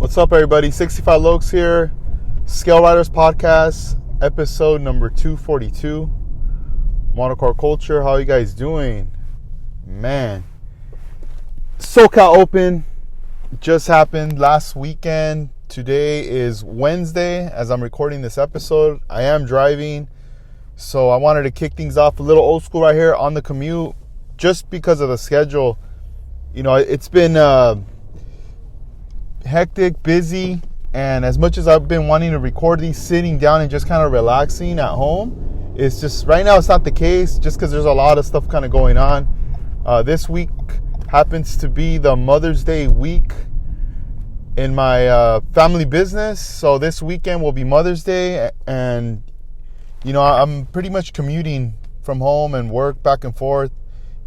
What's up, everybody? 65 Lokes here, Scale Riders Podcast, episode number 242. Monocar Culture, how you guys doing? Man, SoCal Open just happened last weekend. Today is Wednesday as I'm recording this episode. I am driving, so I wanted to kick things off a little old school right here on the commute just because of the schedule. You know, it's been hectic, busy, and as much as I've been wanting to record these sitting down and just kind of relaxing at home, it's just right now it's not the case just because there's a lot of stuff kind of going on. This week happens to be the Mother's Day week in my family business, so this weekend will be Mother's Day, and you know, I'm pretty much commuting from home and work back and forth.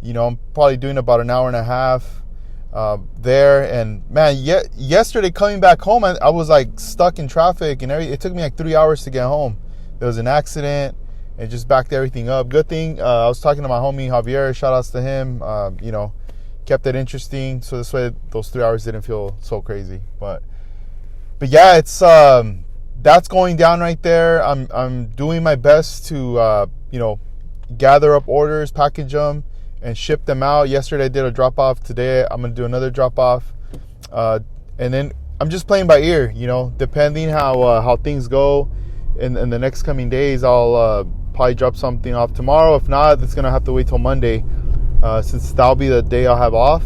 You know, I'm probably doing about an hour and a half there, and man, yesterday coming back home, I was like stuck in traffic and everything. It took me like 3 hours to get home. There was an accident and just backed everything up. Good thing I was talking to my homie Javier, shout outs to him. You know, kept it interesting, so this way those 3 hours didn't feel so crazy. But yeah, it's that's going down right there. I'm doing my best to you know, gather up orders, package them, and ship them out. Yesterday I did a drop off. Today I'm gonna do another drop off, and then I'm just playing by ear. You know, depending how things go in the next coming days, I'll probably drop something off tomorrow. If not, it's gonna have to wait till Monday, since that'll be the day I'll have off.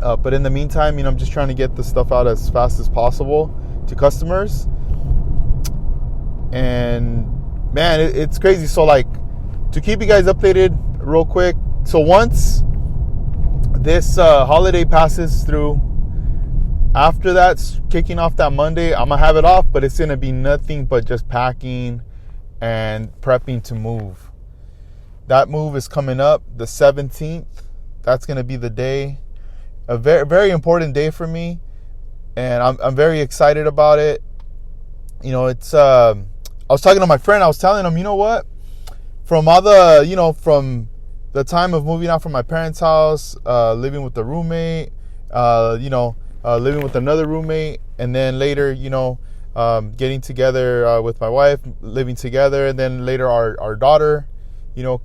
But in the meantime, you know, I'm just trying to get the stuff out as fast as possible to customers. And man, it's crazy. So like, to keep you guys updated real quick, so once this holiday passes through, after that, kicking off that Monday, I'm gonna have it off, but it's gonna be nothing but just packing and prepping to move. That move is coming up the 17th. That's gonna be the day, a very, very important day for me, and I'm very excited about it. You know, it's I was talking to my friend. I was telling him, you know what, from all the, you know, from the time of moving out from my parents' house, living with a roommate, you know, living with another roommate, and then later, you know, getting together with my wife, living together, and then later our daughter, you know,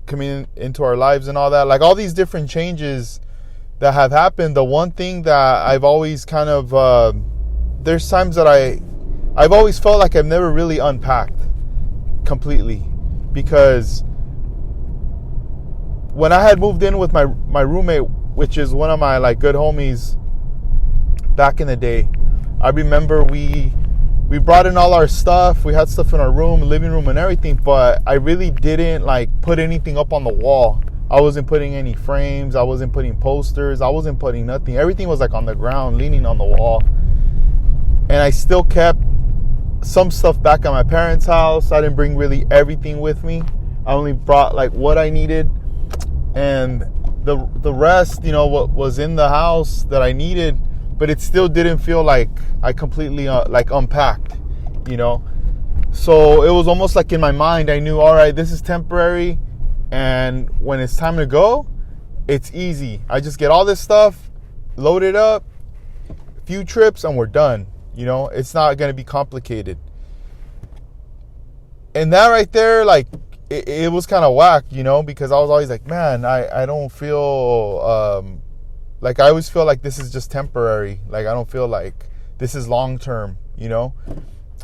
coming into our lives and all that. Like all these different changes that have happened, the one thing that I've always kind of, there's times that I've always felt like I've never really unpacked completely, because when I had moved in with my roommate, which is one of my like good homies back in the day, I remember we brought in all our stuff. We had stuff in our room, living room, and everything, but I really didn't like put anything up on the wall. I wasn't putting any frames. I wasn't putting posters. I wasn't putting nothing. Everything was like on the ground, leaning on the wall. And I still kept some stuff back at my parents' house. I didn't bring really everything with me. I only brought like what I needed. And the rest, you know, what was in the house that I needed, but it still didn't feel like I completely like unpacked, you know. So it was almost like in my mind, I knew, all right, this is temporary, and when it's time to go, it's easy. I just get all this stuff, load it up, a few trips, and we're done. You know, it's not going to be complicated. And that right there, like, it was kind of whack, you know, because I was always like, man, I don't feel, like I always feel like this is just temporary. Like I don't feel like this is long term, you know.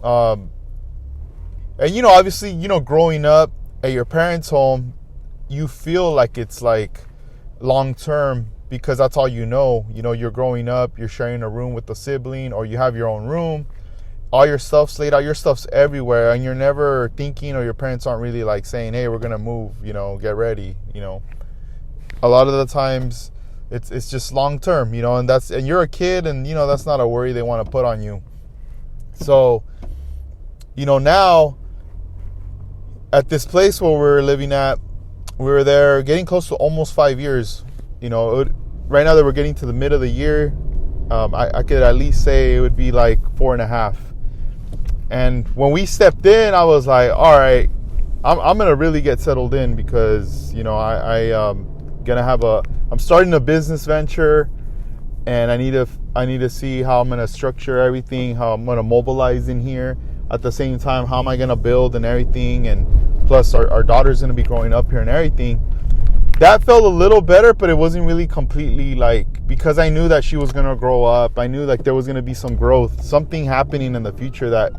And, you know, obviously, you know, growing up at your parents' home, you feel like it's like long term because that's all you know. You know, you're growing up, you're sharing a room with a sibling, or you have your own room. All your stuff's laid out, your stuff's everywhere, and you're never thinking, or your parents aren't really like saying, hey, we're gonna move, you know, get ready, you know. A lot of the times it's just long term, you know, and you're a kid, and you know that's not a worry they want to put on you. So, you know, now at this place where we're living at, we were there getting close to almost 5 years. You know, right now that we're getting to the mid of the year, I could at least say it would be like 4.5. And when we stepped in, I was like, all right, I'm going to really get settled in because, you know, I'm starting a business venture. and I need to see how I'm gonna structure everything, how I'm gonna mobilize in here. At the same time, how am I gonna build and everything, and plus our daughter's gonna be growing up here and everything. That felt a little better, but it wasn't really completely, like, because I knew that she was gonna grow up. I knew like there was gonna be some growth, something happening in the future that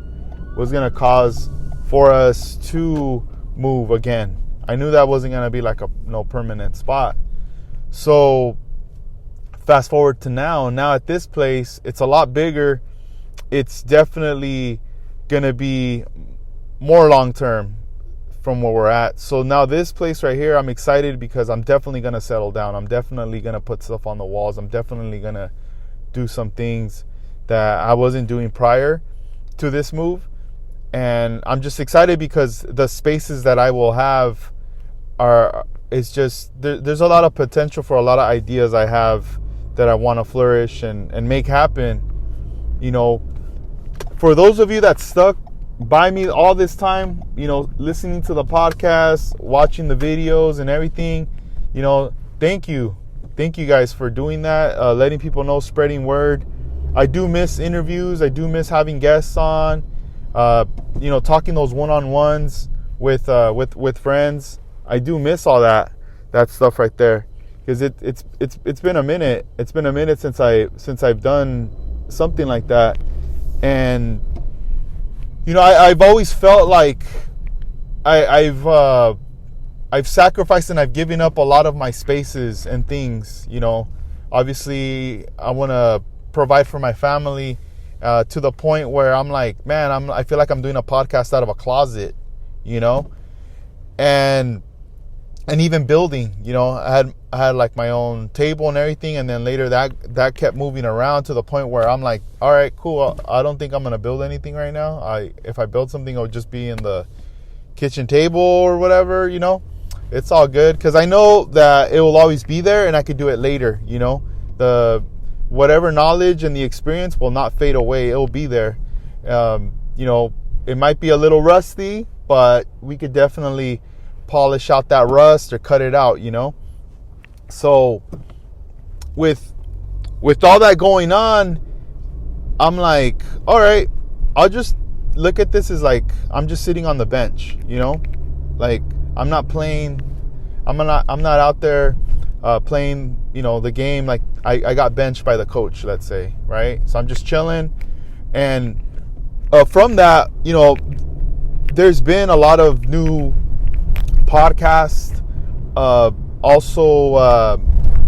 was gonna cause for us to move again. I knew that wasn't gonna be like a no permanent spot. So fast forward to now at this place, it's a lot bigger. It's definitely gonna be more long term from where we're at. So now this place right here, I'm excited because I'm definitely gonna settle down. I'm definitely gonna put stuff on the walls. I'm definitely gonna do some things that I wasn't doing prior to this move. And I'm just excited because the spaces that I will have it's just there's a lot of potential for a lot of ideas I have that I want to flourish and make happen. You know, for those of you that stuck by me all this time, you know, listening to the podcast, watching the videos and everything, you know, thank you guys for doing that, letting people know, spreading word. I do miss interviews. I do miss having guests on, you know, talking those one-on-ones with friends. I do miss all that stuff right there, because it's been a minute. It's been a minute since I've done something like that. And you know, I've always felt like I've sacrificed and I've given up a lot of my spaces and things. You know, obviously I want to provide for my family, to the point where I'm like, man, I feel like I'm doing a podcast out of a closet, you know, and even building, you know, I had like my own table and everything, and then later that kept moving around to the point where I'm like, all right, cool, I don't think I'm gonna build anything right now. If I build something, it'll just be in the kitchen table or whatever, you know. It's all good, because I know that it will always be there and I could do it later, you know. The whatever knowledge and the experience will not fade away. It will be there. You know, it might be a little rusty, but we could definitely polish out that rust or cut it out, you know. So with all that going on, I'm like, all right, I'll just look at this as like I'm just sitting on the bench, you know. Like I'm not playing, I'm not out there playing, you know, the game. Like I got benched by the coach, let's say, right? So I'm just chilling. And from that, you know, there's been a lot of new podcasts, also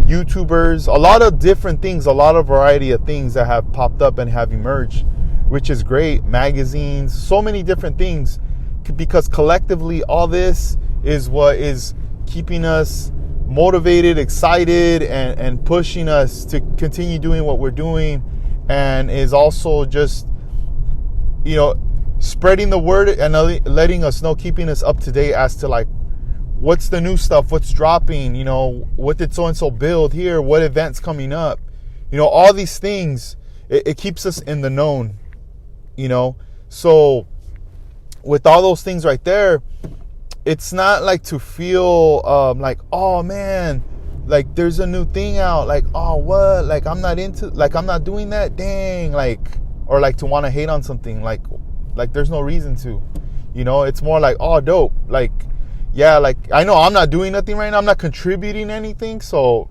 YouTubers, a lot of different things, a lot of variety of things that have popped up and have emerged, which is great. Magazines, so many different things, because collectively all this is what is keeping us motivated, excited, and pushing us to continue doing what we're doing, and is also just, you know, spreading the word and letting us know, keeping us up to date as to like what's the new stuff, what's dropping, you know, what did so-and-so build here, what events coming up, you know, all these things. It keeps us in the known, you know. So with all those things right there, it's not like to feel like, oh man, like there's a new thing out, like, oh what, like I'm not doing that, dang, like, or like to want to hate on something, like there's no reason to, you know. It's more like, oh dope, like, yeah, like I know I'm not doing nothing right now, I'm not contributing anything, so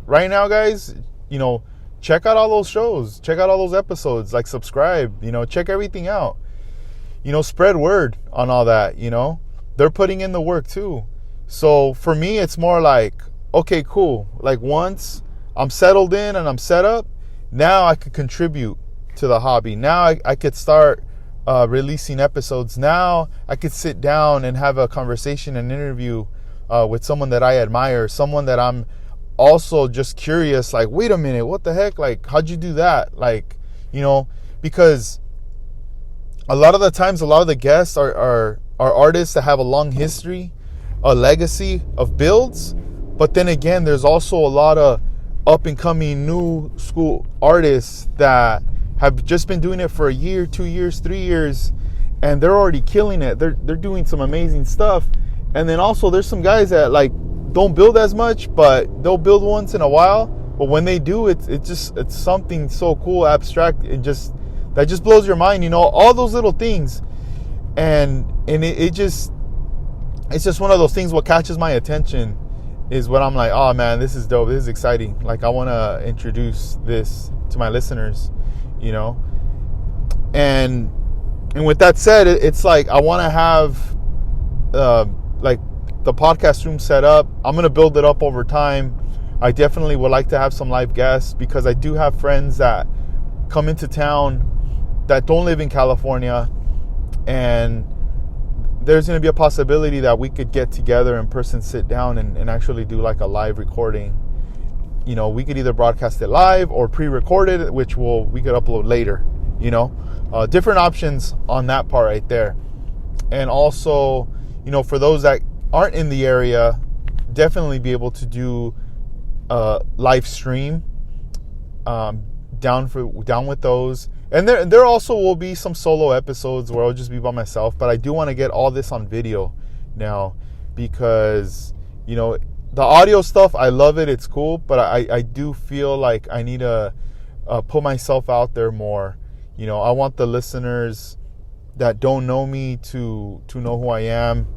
right now guys, you know, check out all those shows, check out all those episodes, like subscribe, you know, check everything out, you know, spread word on all that, you know. They're putting in the work too. So for me, it's more like, okay, cool. Like once I'm settled in and I'm set up, now I could contribute to the hobby. Now I could start releasing episodes. Now I could sit down and have a conversation, an interview with someone that I admire, someone that I'm also just curious, like, wait a minute, what the heck? Like, how'd you do that? Like, you know, because a lot of the times, a lot of the guests are artists that have a long history, a legacy of builds. But then again, there's also a lot of up and coming new school artists that have just been doing it for a year, 2 years, 3 years, and they're already killing it. They're doing some amazing stuff. And then also there's some guys that like don't build as much, but they'll build once in a while. But when they do, it's something so cool, abstract, that just blows your mind, all those little things. And it's just one of those things. What catches my attention is when I'm like, oh man, this is dope, this is exciting. Like, I want to introduce this to my listeners, and with that said, it's like I want to have like the podcast room set up. I'm going to build it up over time. I definitely would like to have some live guests, because I do have friends that come into town that don't live in California, and there's going to be a possibility that we could get together in person, sit down and actually do like a live recording. We could either broadcast it live or pre-record it, which we could upload later, different options on that part right there. And also, for those that aren't in the area, definitely be able to do live stream down with those. And there also will be some solo episodes where I'll just be by myself, but I do want to get all this on video now, because the audio stuff, I love it, it's cool, but I do feel like I need to put myself out there more. I want the listeners that don't know me to know who I am,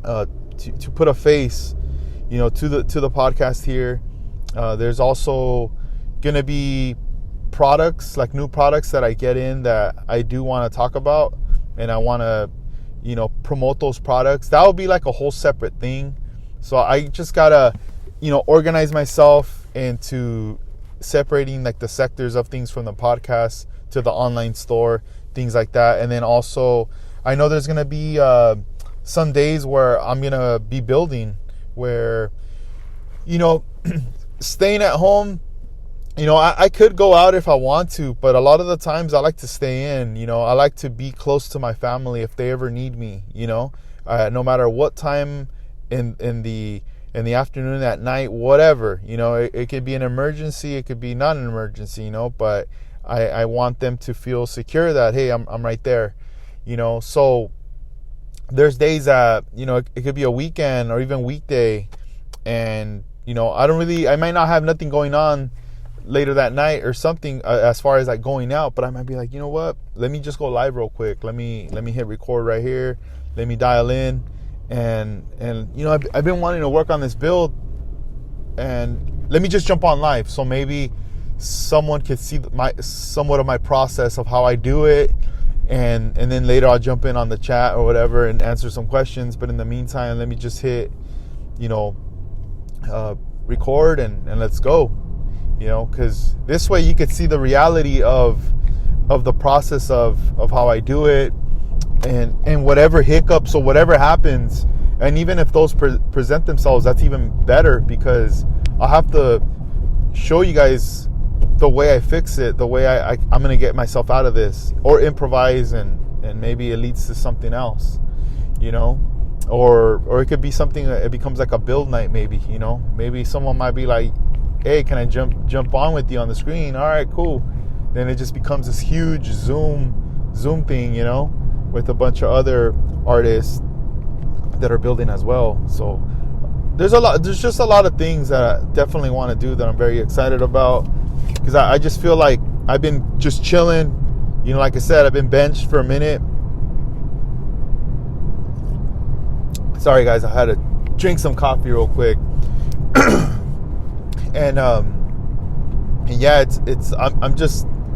to put a face to the podcast here. There's also gonna be products, like new products that I get in that I do want to talk about, and I want to promote those products. That will be like a whole separate thing. So I just gotta organize myself into separating like the sectors of things from the podcast to the online store, things like that. And then also, I know there's gonna be some days where I'm gonna be building, where staying at home, I could go out if I want to, but a lot of the times I like to stay in. I like to be close to my family if they ever need me, no matter what time in the afternoon, at night, whatever, it could be an emergency, it could be not an emergency, but I want them to feel secure that, hey, I'm right there, so there's days that, it could be a weekend or even weekday, and, I might not have nothing going on later that night or something, as far as like going out, but I might be like, what, let me just go live real quick, let me hit record right here, let me dial in, and I've been wanting to work on this build, and let me just jump on live, so maybe someone could see somewhat of my process of how I do it, and then later I'll jump in on the chat or whatever and answer some questions. But in the meantime, let me just hit record and let's go. Because this way you could see the reality of the process of how I do it, and whatever hiccups or whatever happens, and even if those present themselves, that's even better, because I'll have to show you guys the way I fix it, the way I'm going to get myself out of this, or improvise, and maybe it leads to something else, or it could be something that it becomes like a build night, maybe, maybe someone might be like, hey, can I jump on with you on the screen? All right, cool. Then it just becomes this huge Zoom thing, with a bunch of other artists that are building as well. So there's just a lot of things that I definitely want to do that I'm very excited about, because I just feel like I've been just chilling. Like I said, I've been benched for a minute. Sorry guys, I had to drink some coffee real quick. And yeah,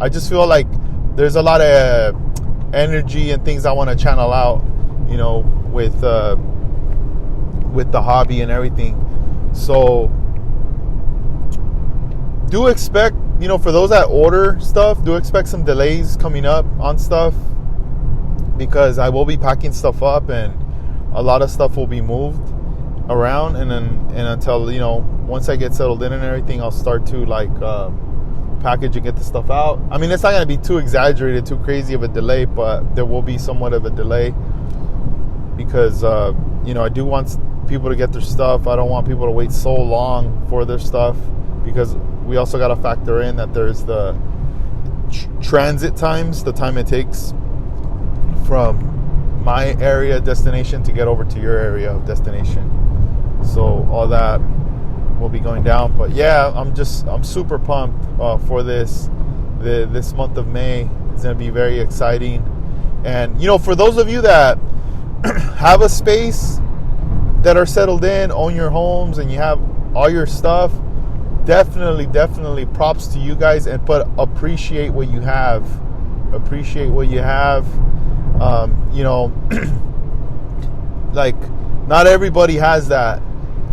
I just feel like there's a lot of energy and things I want to channel out, with the hobby and everything. So do expect, for those that order stuff, do expect some delays coming up on stuff, because I will be packing stuff up and a lot of stuff will be moved around, and until once I get settled in and everything, I'll start to package and get the stuff out. I mean, it's not going to be too exaggerated, too crazy of a delay, but there will be somewhat of a delay, because I do want people to get their stuff. I don't want people to wait so long for their stuff, because we also got to factor in that there's the transit times, the time it takes from my area destination to get over to your area of destination. So all that will be going down. But yeah, I'm super pumped for this month of May. It's going to be very exciting. And for those of you that have a space, that are settled in, own your homes, and you have all your stuff, definitely props to you guys. But appreciate what you have. Like, not everybody has that.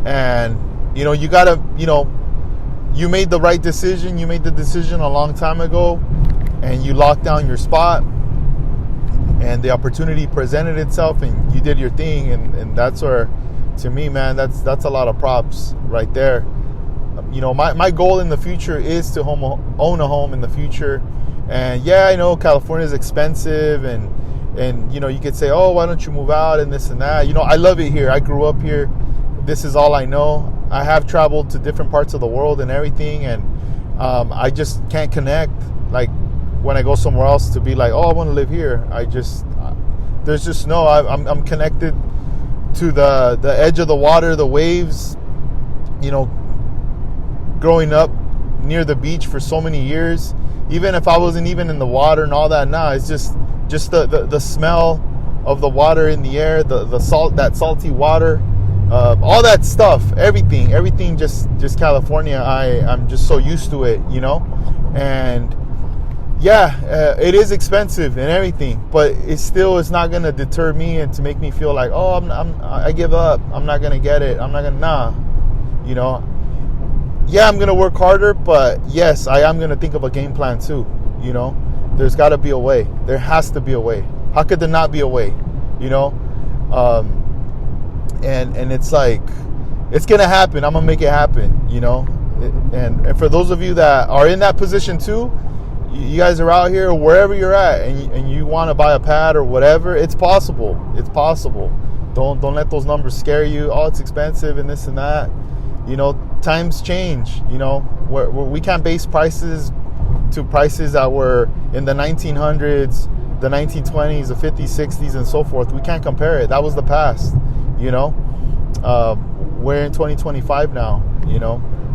And you gotta, you made the right decision. You made the decision a long time ago, and you locked down your spot, and the opportunity presented itself, and you did your thing. And that's where, to me, man, that's a lot of props right there. My goal in the future is to own a home in the future. And yeah, I know California is expensive, and you could say, oh, why don't you move out and this and that. I love it here. I grew up here. This is all I know. I have traveled to different parts of the world and everything, and I just can't connect like when I go somewhere else to be like, oh, I want to live here. There's just no. I'm connected to the edge of the water, the waves. Growing up near the beach for so many years, even if I wasn't even in the water and all that, it's just the smell of the water in the air, the salt, that salty water, all that stuff, everything just California. I'm just so used to it, and yeah, it is expensive and everything, but it's not going to deter me and to make me feel like, oh, I give up. I'm not going to get it. I'm not going to, Yeah, I'm going to work harder, but yes, I am going to think of a game plan too. There's got to be a way. There has to be a way. How could there not be a way? And it's like, it's going to happen. I'm going to make it happen, and for those of you that are in that position too, you guys are out here, wherever you're at, and you want to buy a pad or whatever, it's possible. It's possible. Don't let those numbers scare you. Oh, it's expensive and this and that. Times change. We can't base prices to prices that were in the 1900s, the 1920s, the 50s, 60s, and so forth. We can't compare it. That was the past. We're in 2025 now.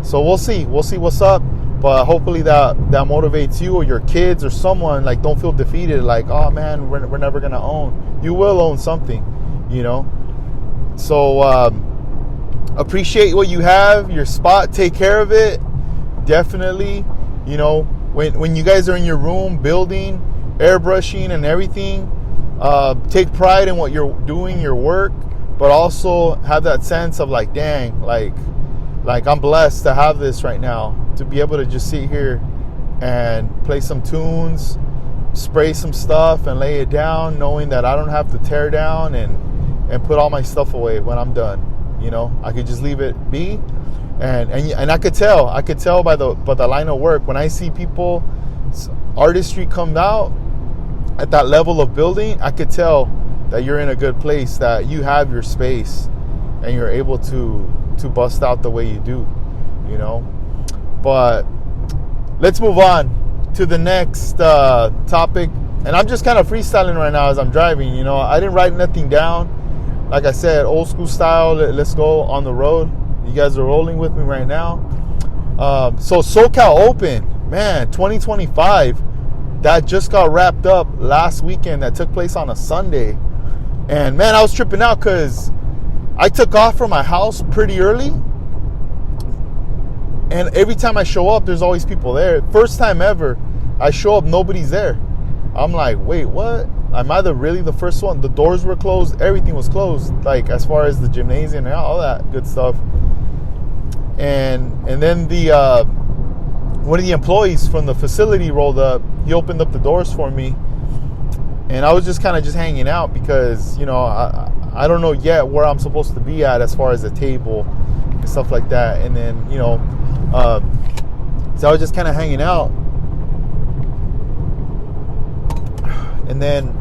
So we'll see what's up. But hopefully that motivates you or your kids or someone. Like, don't feel defeated. Like, oh man, we're never gonna own. You will own something, So appreciate what you have, your spot. Take care of it. Definitely, when you guys are in your room building, airbrushing, and everything, take pride in what you're doing, your work, but also have that sense of like, dang, like I'm blessed to have this right now. To be able to just sit here and play some tunes, spray some stuff, and lay it down, knowing that I don't have to tear down and put all my stuff away when I'm done. I could just leave it be, and I could tell by the line of work when I see people artistry come out at that level of building. I could tell that you're in a good place, that you have your space, and you're able to bust out the way you do. But let's move on to the next topic. And I'm just kind of freestyling right now as I'm driving. I didn't write nothing down. Like I said, old school style. Let's go on the road. You guys are rolling with me right now. So SoCal Open, man, 2025. That just got wrapped up last weekend. That took place on a Sunday. And man, I was tripping out because I took off from my house pretty early. And every time I show up, there's always people there. First time ever, I show up, nobody's there. I'm like, wait, what? Am I really the first one? The doors were closed. Everything was closed. Like, as far as the gymnasium and all that good stuff. And then one of the employees from the facility rolled up. He opened up the doors for me. And I was just kind of hanging out because, I don't know yet where I'm supposed to be at as far as the table and stuff like that. And then, so I was just kind of hanging out. And then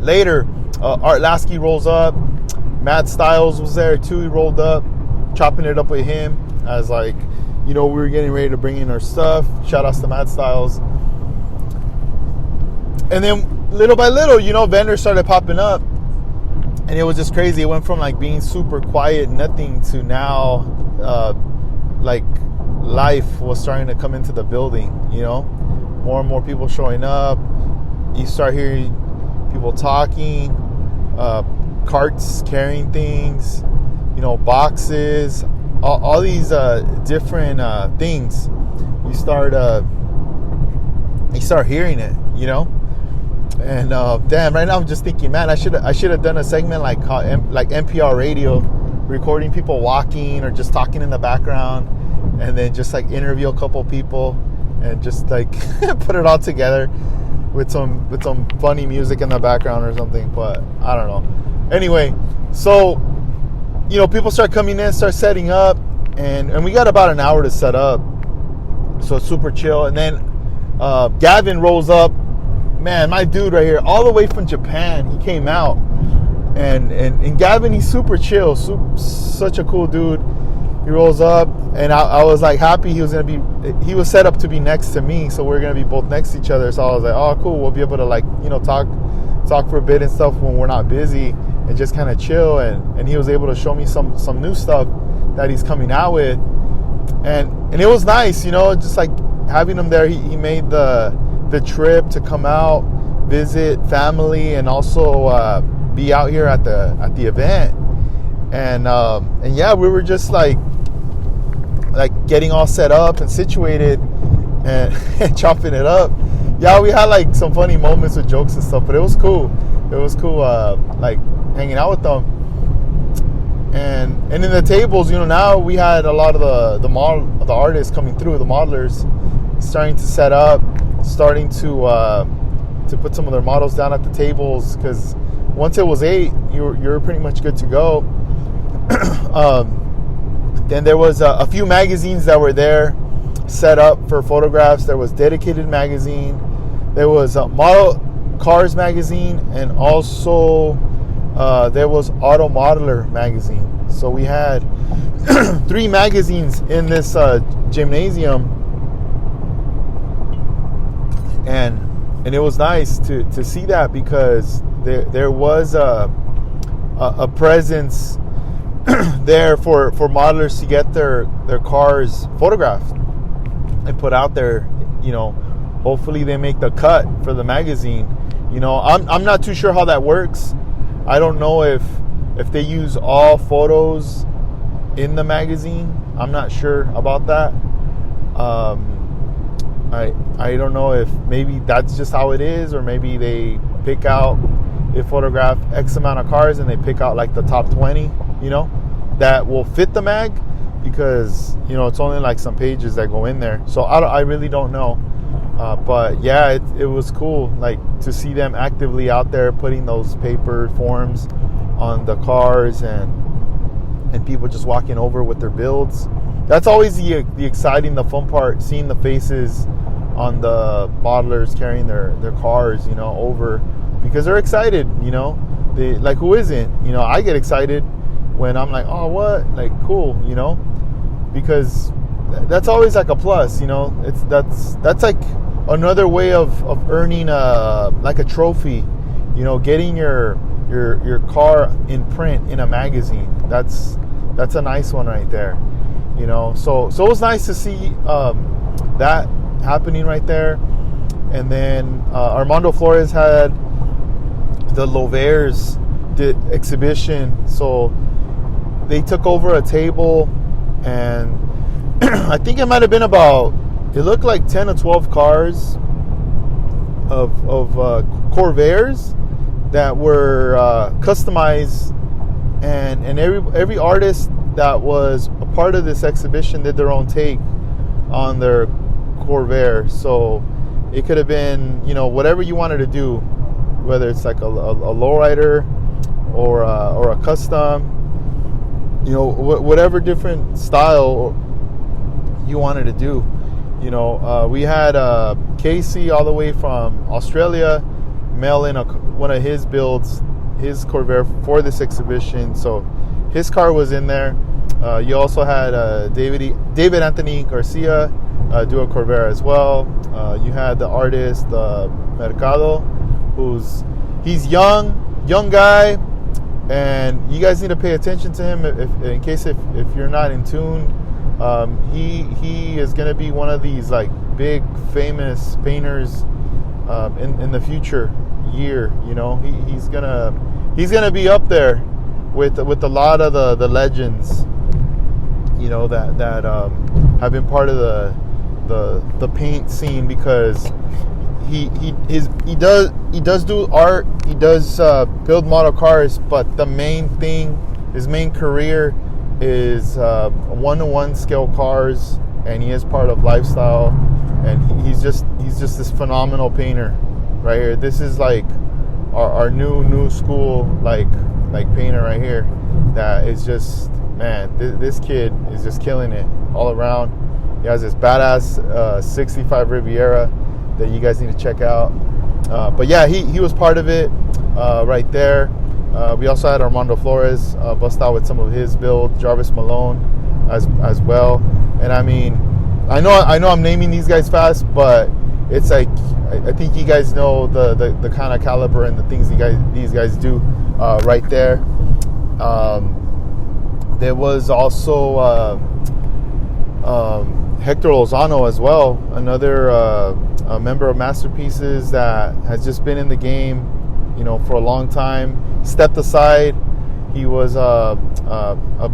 later, Art Lasky rolls up. Matt Styles was there too. He rolled up, chopping it up with him as like, we were getting ready to bring in our stuff. Shout outs to Matt Styles. And then little by little, vendors started popping up. And it was just crazy. It went from like being super quiet, nothing, to now like life was starting to come into the building. More and more people showing up. You start hearing people talking, carts carrying things, boxes, all these different things. You start hearing it, And damn, right now I'm just thinking, man, I should have done a segment like NPR radio, recording people walking or just talking in the background, and then just like interview a couple people and just like put it all together with some funny music in the background or something. But I don't know. Anyway, so people start coming in, start setting up, and we got about an hour to set up, so it's super chill. And then Gavin rolls up. Man, my dude right here, all the way from Japan, he came out. And Gavin, he's super chill, such a cool dude. He rolls up, and I was like happy he was set up to be next to me, so we're gonna be both next to each other. So I was like, oh cool, we'll be able to like talk for a bit and stuff when we're not busy and just kind of chill. And he was able to show me some new stuff that he's coming out with, and it was nice, just like having him there. He made the trip to come out, visit family, and also be out here at the event. And yeah, we were just like getting all set up and situated and chopping it up. Yeah, we had like some funny moments with jokes and stuff, but it was cool. It was cool like hanging out with them. And in the tables, now we had a lot of the artists coming through, the modelers starting to set up, starting to put some of their models down at the tables, because once it was 8, you're pretty much good to go. Then there was a few magazines that were there set up for photographs. There was Dedicated magazine, there was a Model Cars magazine, and also there was Auto Modeler magazine. So we had 3 magazines in this gymnasium, and it was nice to see that, because there was a presence there for modelers to get their cars photographed and put out there. Hopefully they make the cut for the magazine. I'm not too sure how that works. I don't know if they use all photos in the magazine. I'm not sure about that. I don't know if maybe that's just how it is, or maybe they pick out, they photograph X amount of cars and they pick out like the top 20, that will fit the mag, because, it's only like some pages that go in there. So I really don't know. But yeah, it was cool, like to see them actively out there putting those paper forms on the cars, and people just walking over with their builds. That's always the exciting, the fun part, seeing the faces on the modelers carrying their cars, over, because they're excited, They, like, who isn't? I get excited when I'm like, oh, what? Like, cool, because that's always like a plus, that's like another way of earning like a trophy, getting your car in print in a magazine. That's a nice one right there, So it was nice to see that happening right there. And then Armando Flore had the Lowvairs exhibition, so they took over a table, and I think it might have been about, it looked like 10 or 12 cars of Corvairs that were customized, and every artist that was a part of this exhibition did their own take on their Corvair. So it could have been, whatever you wanted to do, whether it's like a lowrider or a custom, whatever different style you wanted to do. We had Casey all the way from Australia mail in one of his builds, his Corvair, for this exhibition. So his car was in there. You also had David Anthony Garcia do a Corvair as well. You had the artist Mercado, he's young guy, and you guys need to pay attention to him in case if you're not in tune. He is going to be one of these like big famous painters in the future year. You know, he's gonna be up there with a lot of the legends, you know, that have been part of the paint scene, because he does do art, he does build model cars, but his main career is 1-to-1 scale cars, and he is part of lifestyle, and he's just this phenomenal painter right here. This is like our new school like painter right here, that is just, man, this kid is just killing it all around. He has this badass 65 Riviera that you guys need to check out. But yeah, he was part of it right there. We also had Armando Flore bust out with some of his build, Jarvis Malone as well. And I mean, I know I'm naming these guys fast, but it's like, I think you guys know the kind of caliber and the things these guys do right there. There was also Hector Lozano as well, another a member of Masterpieces that has just been in the game, you know, for a long time. Stepped aside. He was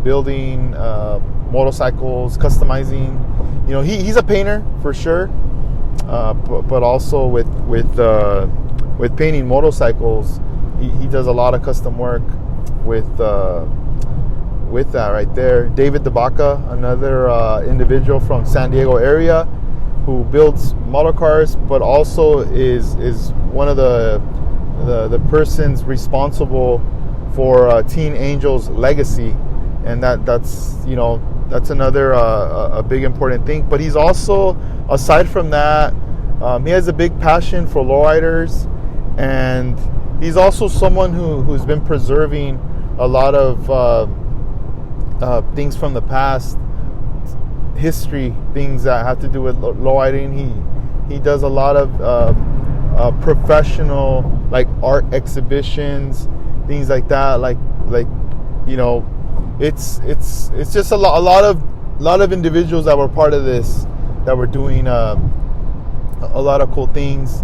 building motorcycles, customizing. You know, he's a painter for sure, but also with painting motorcycles, he does a lot of custom work with that right there. David DeBaca, another individual from San Diego area who builds model cars, but also is one of the persons responsible for Teen Angel's legacy, and that's another a big important thing. But he's also, aside from that, he has a big passion for lowriders, and he's also someone who's been preserving a lot of things from the past, history, things that have to do with lowriding. He does a lot of professional, like, art exhibitions, things like that. Like you know, it's just a lot of individuals that were part of this, that were doing a lot of cool things.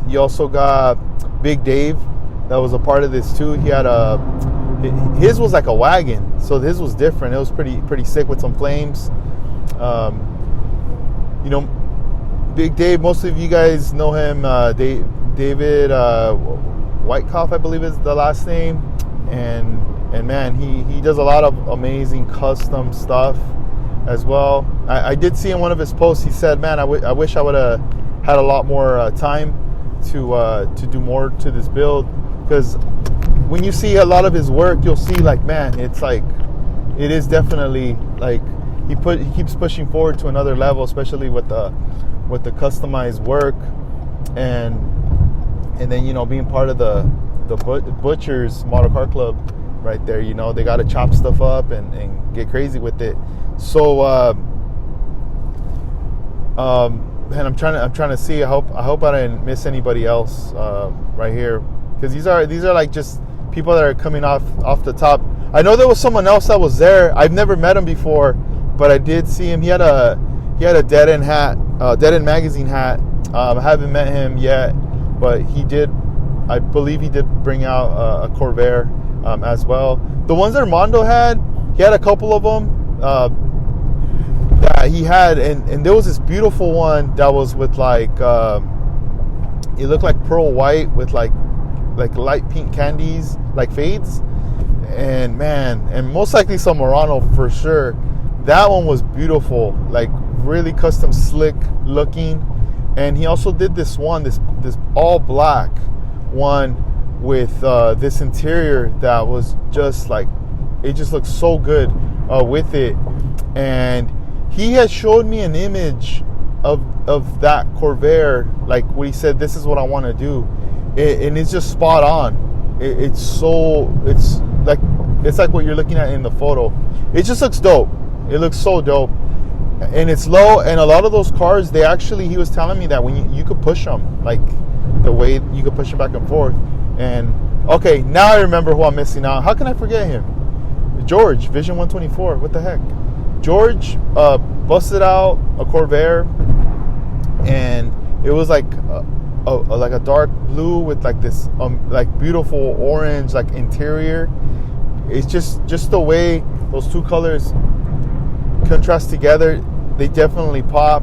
You also got Big Dave, that was a part of this too. He had his was like a wagon, so his was different. It was pretty sick with some flames. You know, Big Dave, most of you guys know him. David Whitecoff, I believe is the last name, and man, he does a lot of amazing custom stuff as well. I did see in one of his posts, he said, man, I wish I would have had a lot more time to do more to this build, because when you see a lot of his work, you'll see, like, man, it's like, it is definitely like he keeps pushing forward to another level, especially with the customized work, and then, you know, being part of the Butchers Model Car Club right there. You know, they got to chop stuff up and get crazy with it. So and I'm trying to see. I hope I didn't miss anybody else right here, because these are like just people that are coming off the top. I know there was someone else that was there. I've never met him before, but I did see him. He had a Dead End hat, Dead End magazine hat. I haven't met him yet, but I believe he did bring out a Corvair as well. The ones that Armando had, he had a couple of them that he had, and there was this beautiful one that was with like it looked like pearl white with like light pink candies, like fades, and man, and most likely some Murano for sure. That one was beautiful, like really custom slick looking. And he also did this one, this all black one with this interior that was just like, it just looked so good with it. And he has showed me an image of that Corvair, like what he said, this is what I want to do, and it's just spot on. It's like what you're looking at in the photo. It just looks dope. It looks so dope. And it's low, and a lot of those cars, they actually, he was telling me that when you could push them, like the way you could push them back and forth, and Okay, now I remember who I'm missing out. How can I forget him? George, Vision 124. What the heck? George busted out a Corvair, and it was like a dark blue with like this like beautiful orange like interior. It's just the way those two colors contrast together. They definitely pop.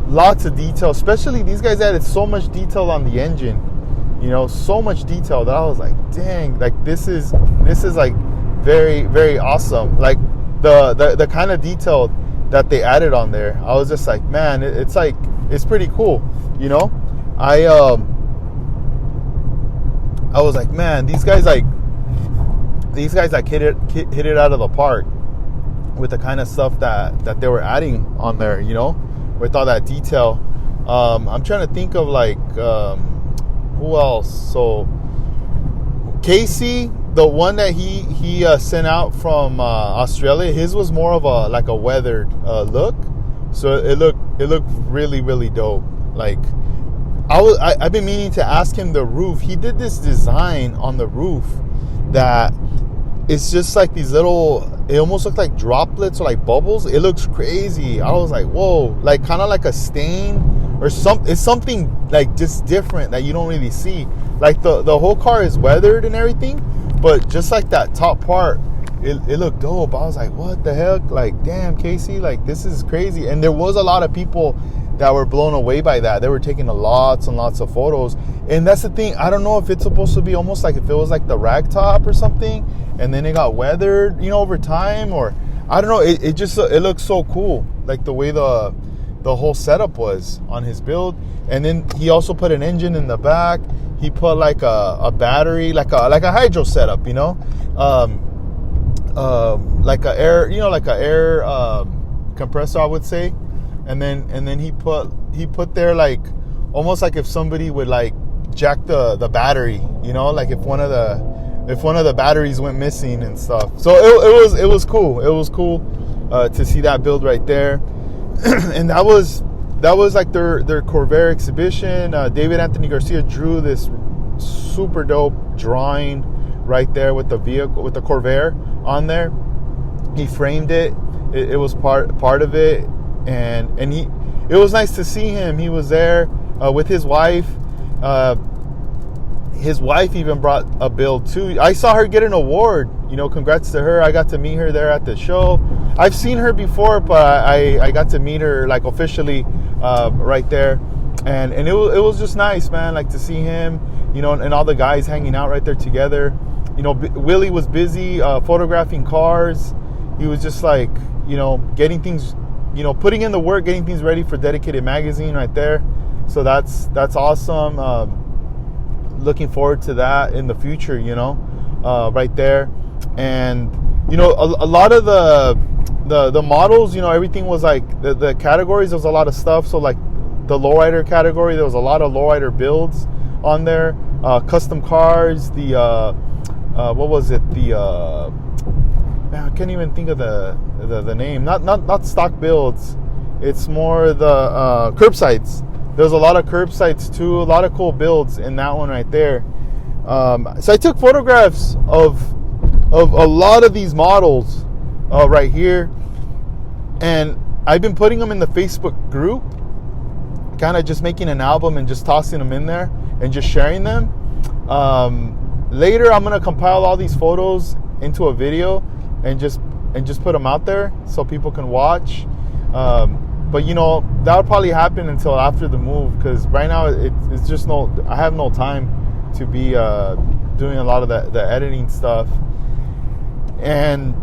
Lots of detail, especially these guys added so much detail on the engine. You know, so much detail that I was like, dang, like this is like very, very awesome. Like the kind of detail that they added on there, I was just like, man, it's pretty cool. You know, I was like, man, these guys like hit it out of the park with the kind of stuff that they were adding on there. You know, with all that detail. I'm trying to think of like who else. So Casey, the one that he sent out from Australia, his was more of a weathered look, so it looked really, really dope. Like I've been meaning to ask him the roof. He did this design on the roof that it's just like these little, it almost looked like droplets or like bubbles. It looks crazy. I was like, whoa, like kind of like a stain or something. It's something like just different that you don't really see. Like the whole car is weathered and everything, but just like that top part, it looked dope. I was like, what the heck? Like, damn, Casey, like this is crazy. And there was a lot of people that were blown away by that. They were taking lots and lots of photos. And that's the thing. I don't know if it's supposed to be almost like if it was like the rag top or something, and then it got weathered, you know, over time, or I don't know. It looks so cool, like the way the whole setup was on his build. And then he also put an engine in the back. He put like a battery, like a hydro setup, you know, like a air compressor, I would say. And then he put there like almost like if somebody would like jack the battery, you know, like if one of the batteries went missing and stuff. So it was cool. It was cool to see that build right there. And that was like their Corvair exhibition. David Anthony Garcia drew this super dope drawing right there with the vehicle, with the Corvair on there. He framed it. It was part of it. And it was nice to see him. He was there with his wife. His wife even brought a build too. I saw her get an award. You know, congrats to her. I got to meet her there at the show. I've seen her before, but I got to meet her like officially right there. And it was just nice, man. Like to see him, you know, and all the guys hanging out right there together. You know, Willie was busy photographing cars. He was just like, you know, getting things, you know, putting in the work, getting things ready for Dedicated Magazine right there. So that's awesome. Looking forward to that in the future, you know, right there. And, you know, a lot of the models, you know, everything was like the categories, there was a lot of stuff. So like the lowrider category, there was a lot of lowrider builds on there. Custom cars, what was it? Man, I can't even think of the name. Not stock builds. It's more the curbsides. There's a lot of curbsides too. A lot of cool builds in that one right there. So I took photographs of a lot of these models right here, and I've been putting them in the Facebook group, kind of just making an album and just tossing them in there and just sharing them. Later, I'm gonna compile all these photos into a video and just put them out there so people can watch. But you know, that'll probably happen until after the move, because right now it's just I have no time to be doing a lot of the editing stuff. And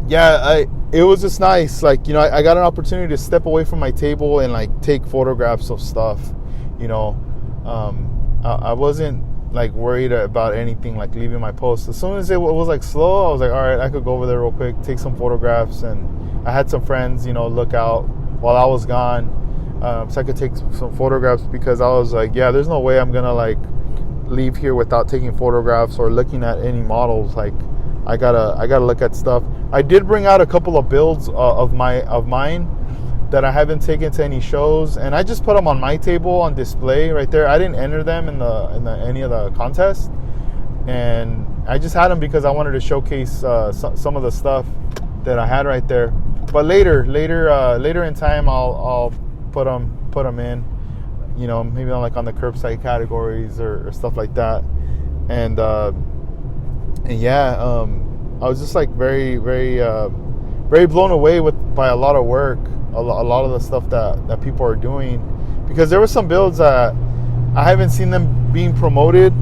yeah, it was just nice. Like, you know, I got an opportunity to step away from my table and like take photographs of stuff. You know, I wasn't like worried about anything, like leaving my post. As soon as it was like slow, I was like, all right, I could go over there real quick, take some photographs. And I had some friends, you know, look out while I was gone, so I could take some photographs, because I was like, yeah, there's no way I'm gonna like leave here without taking photographs or looking at any models. Like I gotta look at stuff. I did bring out a couple of builds of mine that I haven't taken to any shows, and I just put them on my table on display right there. I didn't enter them in any of the contests, and I just had them because I wanted to showcase some of the stuff that I had right there. But later in time, I'll put them in, maybe on the curbside categories or stuff like that. And yeah, I was just like very very blown away by a lot of work, a lot of the stuff that people are doing, because there were some builds that I haven't seen them being promoted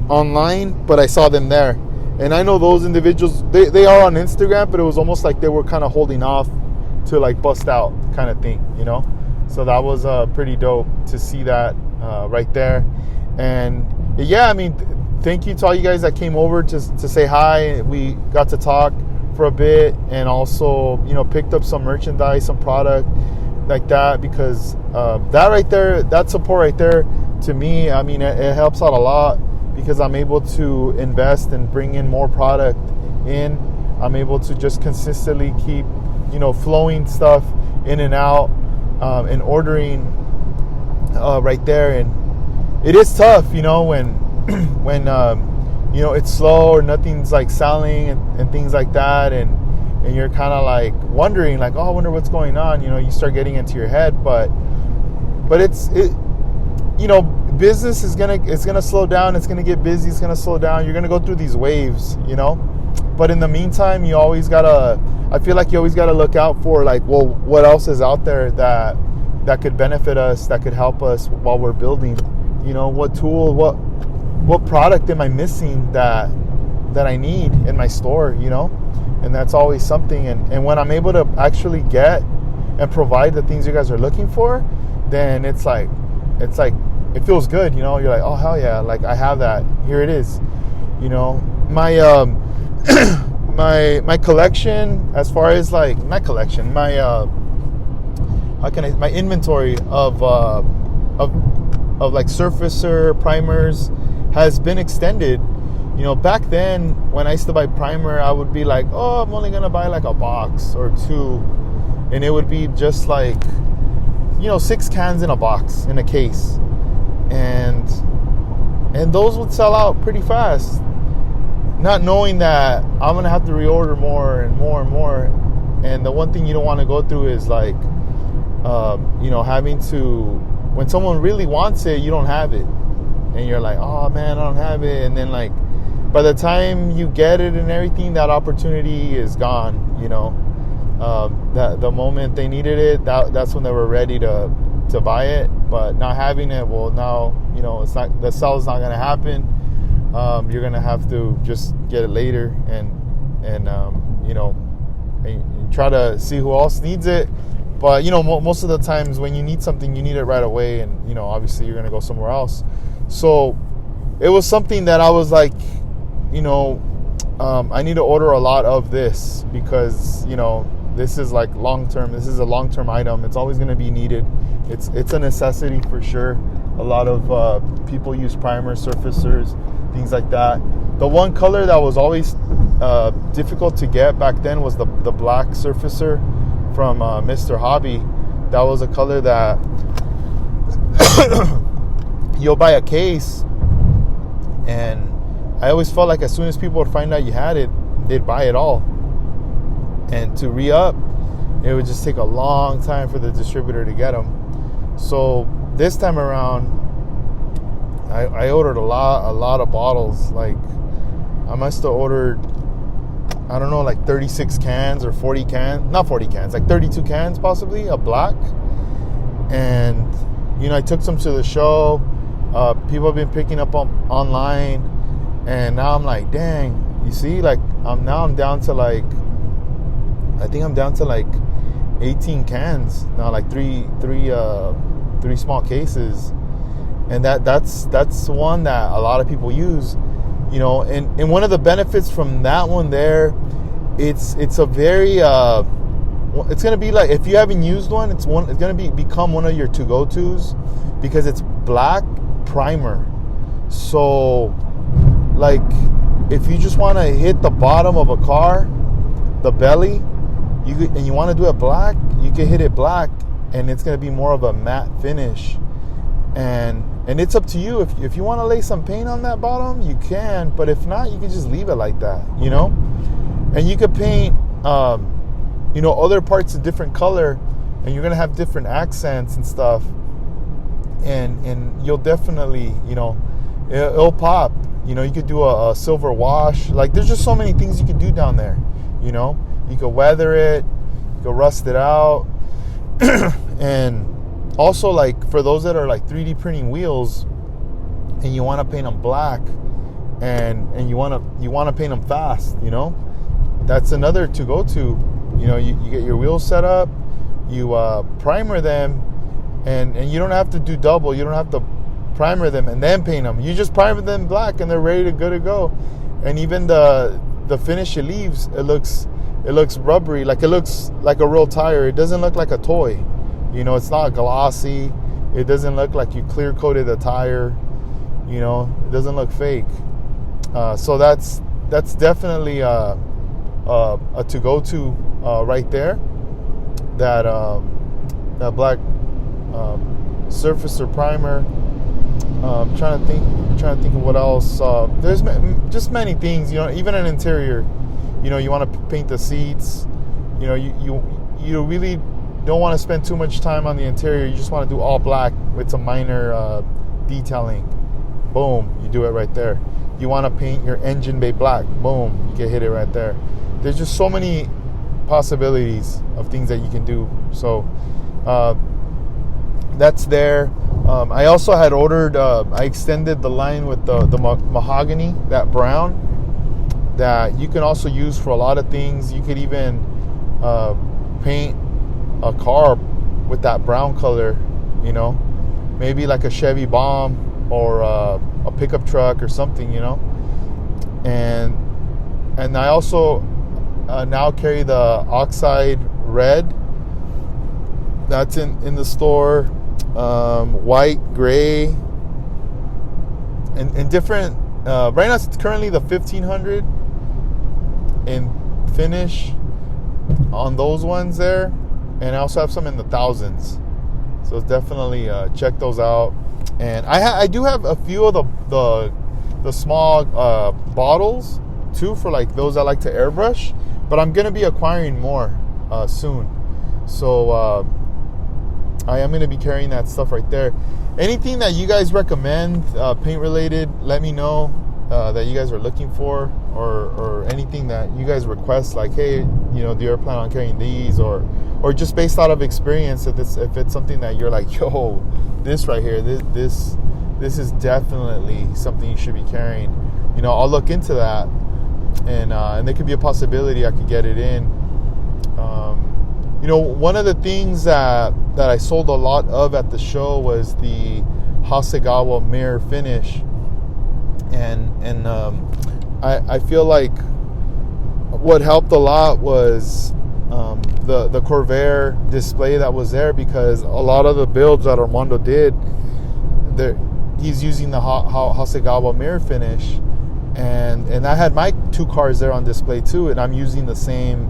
online, but I saw them there. And I know those individuals, they are on Instagram, but it was almost like they were kind of holding off to like bust out kind of thing, So that was pretty dope to see that right there. And yeah, I mean, thank you to all you guys that came over to say hi. We got to talk for a bit, and also, picked up some merchandise, some product like that, because that right there, that support right there, to me, I mean, it helps out a lot, because I'm able to invest and bring in more product in. I'm able to just consistently keep, flowing stuff in and out, and ordering right there. And it is tough, when it's slow or nothing's like selling and things like that, and you're kind of like wondering, like, oh, I wonder what's going on. You start getting into your head, but business is gonna slow down. It's gonna get busy. It's gonna slow down. You're gonna go through these waves, But in the meantime, I feel like you always gotta look out for, like, well, what else is out there that could benefit us, that could help us while we're building. What tool, what product am I missing that I need in my store, And that's always something. And when I'm able to actually get and provide the things you guys are looking for, then it's like it feels good, You're like, oh, hell yeah, like, I have that. Here it is. My my collection, as far as like, not collection, my my inventory of like surfacer primers has been extended. Back then when I used to buy primer, I would be like, oh, I'm only gonna buy like a box or two, and it would be just like, 6 cans in a box, in a case, and those would sell out pretty fast, not knowing that I'm gonna have to reorder more and more and more. And the one thing you don't want to go through is like, having to, when someone really wants it, you don't have it, and you're like, oh man, I don't have it. And then, like, by the time you get it and everything, that opportunity is gone. That the moment they needed it, that's when they were ready to buy it. But not having it, well, now, it's not, the sale is not going to happen. You're going to have to just get it later, and try to see who else needs it. But, most of the times when you need something, you need it right away, and, obviously you're going to go somewhere else. So it was something that I was like, I need to order a lot of this, because, this is like long-term. This is a long-term item. It's always going to be needed. It's a necessity for sure. A lot of people use primers, surfacers, things like that. The one color that was always difficult to get back then was the black surfacer from Mr. Hobby. That was a color that you'll buy a case, and I always felt like as soon as people would find out you had it, they'd buy it all. And to re-up, it would just take a long time for the distributor to get them. So this time around, I ordered a lot of bottles. Like, I must have ordered, I don't know, like 36 cans or 40 cans. Not 40 cans, like 32 cans possibly, of black. And, I took some to the show. People have been picking up online. And now I'm like, dang, you see, like, I'm down to like, I think I'm down to like 18 cans now, like three small cases. And that's one that a lot of people use, and one of the benefits from that one there, it's a very, it's going to be like, if you haven't used one, it's going to become one of your to-go-tos, because it's black primer. So, like, if you just want to hit the bottom of a car, the belly, and you want to do it black, you can hit it black, and it's going to be more of a matte finish. And it's up to you. If you want to lay some paint on that bottom, you can, but if not, you can just leave it like that, you know. And you could paint other parts a different color, and you're going to have different accents and stuff, and you'll definitely, it'll pop. You could do a silver wash. Like, there's just so many things you could do down there. You could weather it, you could rust it out. And also, like, for those that are like 3D printing wheels and you want to paint them black, and you want to paint them fast, that's another to go to. You get your wheels set up, you primer them, and you don't have to do double. You don't have to primer them and then paint them. You just primer them black and they're ready to go. And even the finish it leaves, it looks rubbery, like it looks like a real tire. It doesn't look like a toy. It's not glossy. It doesn't look like you clear coated the tire. It doesn't look fake. So that's definitely a to go to right there. That black surfacer primer. I'm trying to think of what else. There's just many things. Even an interior. You want to paint the seats. You really don't want to spend too much time on the interior. You just want to do all black with some minor detailing. Boom, you do it right there. You want to paint your engine bay black. Boom, you can hit it right there. There's just so many possibilities of things that you can do. So that's there. I also had ordered, I extended the line with the mahogany, that brown, that you can also use for a lot of things. You could even paint a car with that brown color, maybe like a Chevy Bomb or a pickup truck or something, and I also now carry the oxide red. That's in the store. White, gray, and different. Right now it's currently the 1500 in finish on those ones there, and I also have some in the thousands. So definitely check those out. And I do have a few of the small bottles too, for like those that like to airbrush, but I'm gonna be acquiring more soon. So I am going to be carrying that stuff right there. Anything that you guys recommend, paint related, let me know that you guys are looking for, or anything that you guys request, like, hey, do you ever plan on carrying these, or just based out of experience, if it's something that you're like, yo, this right here, this is definitely something you should be carrying. I'll look into that, and there could be a possibility I could get it in. One of the things that I sold a lot of at the show was the Hasegawa mirror finish, and I feel like what helped a lot was the Corvair display that was there, because a lot of the builds that Armando did, he's using the Hasegawa mirror finish, and I had my two cars there on display too, and I'm using the same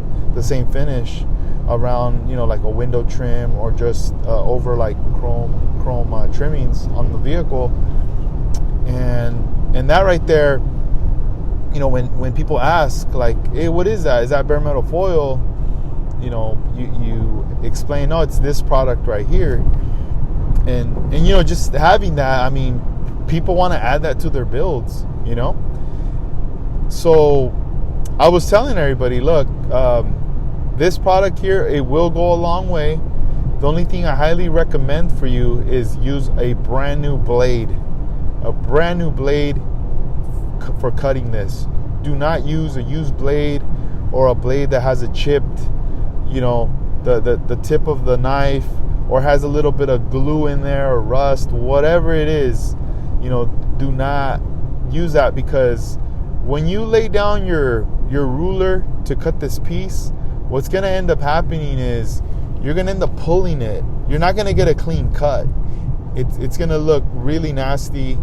finish around, like a window trim, or just over like chrome trimmings on the vehicle, and that right there, when people ask like, hey, what is that? Is that bare metal foil? You explain, no, it's this product right here, and just having that, I mean, people want to add that to their builds, So I was telling everybody, look, this product here, it will go a long way. The only thing I highly recommend for you is use a brand new blade. A brand new blade for cutting this. Do not use a used blade, or a blade that has a chipped, the tip of the knife, or has a little bit of glue in there, or rust, whatever it is. Do not use that, because when you lay down your ruler to cut this piece, what's going to end up happening is you're going to end up pulling it. You're not going to get a clean cut. It's going to look really nasty,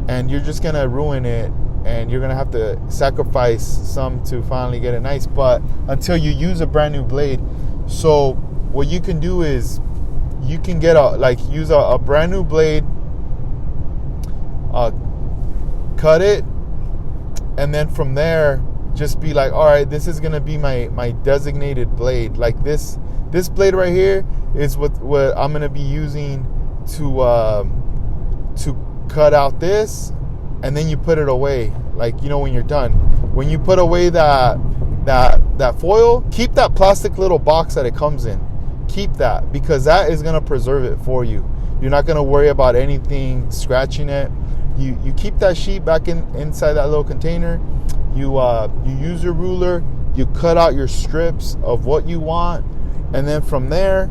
and you're just going to ruin it, and you're going to have to sacrifice some to finally get it nice, but until you use a brand new blade. So what you can do is you can get use a brand new blade, cut it, and then from there just be like, all right, this is gonna be my designated blade. Like this blade right here is what I'm gonna be using to cut out this, and then you put it away. Like, when you're done, when you put away that foil, keep that plastic little box that it comes in. Keep that, because that is gonna preserve it for you. You're not gonna worry about anything scratching it. You keep that sheet back inside that little container. You use your ruler. You cut out your strips of what you want, and then from there,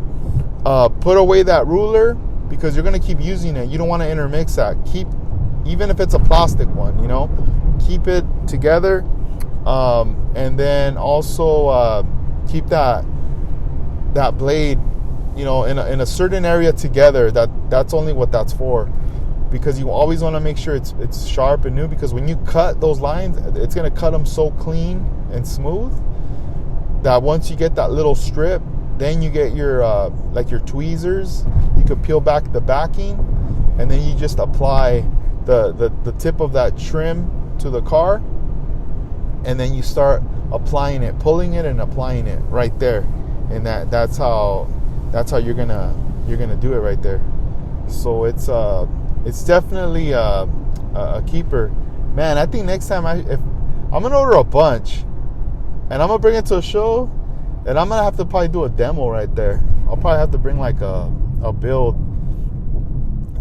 put away that ruler, because you're gonna keep using it. You don't want to intermix that. Even if it's a plastic one, keep it together, and then also keep that blade, in a certain area together. That's only what that's for, because you always want to make sure it's sharp and new, because when you cut those lines, it's gonna cut them so clean and smooth that once you get that little strip, then you get your your tweezers. You could peel back the backing, and then you just apply the tip of that trim to the car, and then you start applying it, pulling it and applying it right there. And that's how you're gonna do it right there. So it's definitely a keeper, man. I think next time I'm gonna order a bunch, and I'm gonna bring it to a show, and I'm gonna have to probably do a demo right there. I'll probably have to bring like a build